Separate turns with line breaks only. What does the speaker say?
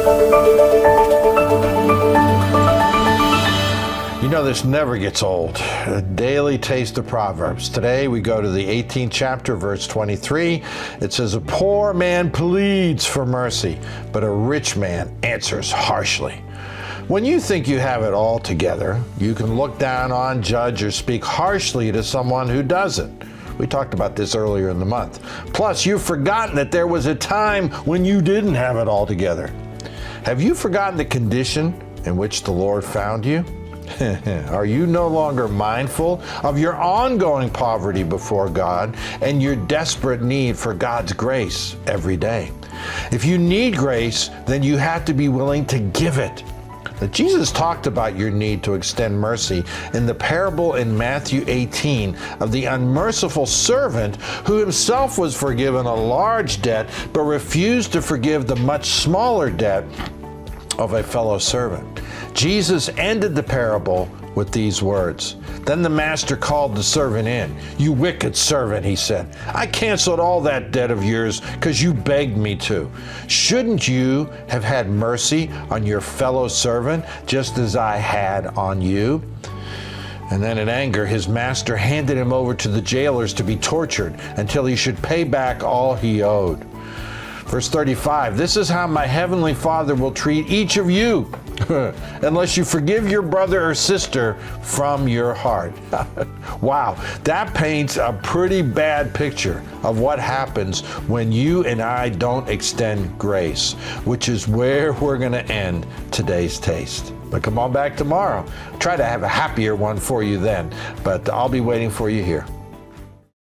You know, this never gets old. A daily taste of Proverbs. Today we go to the 18th chapter, verse 23. It says, "A poor man pleads for mercy, but a rich man answers harshly." When you think you have it all together, you can look down on, judge, or speak harshly to someone who doesn't. We talked about this earlier in the month. Plus, you've forgotten that there was a time when you didn't have it all together. Have you forgotten the condition in which the Lord found you? Are you no longer mindful of your ongoing poverty before God and your desperate need for God's grace every day? If you need grace, then you have to be willing to give it. Now, Jesus talked about your need to extend mercy in the parable in Matthew 18 of the unmerciful servant who himself was forgiven a large debt but refused to forgive the much smaller debt of a fellow servant. Jesus ended the parable with these words. Then the master called the servant in. "You wicked servant," he said. "I canceled all that debt of yours because you begged me to. Shouldn't you have had mercy on your fellow servant just as I had on you?" And then in anger, his master handed him over to the jailers to be tortured until he should pay back all he owed. Verse 35, "This is how my heavenly Father will treat each of you unless you forgive your brother or sister from your heart." Wow, that paints a pretty bad picture of what happens when you and I don't extend grace, which is where we're going to end today's taste. But come on back tomorrow. Try to have a happier one for you then, but I'll be waiting for you here.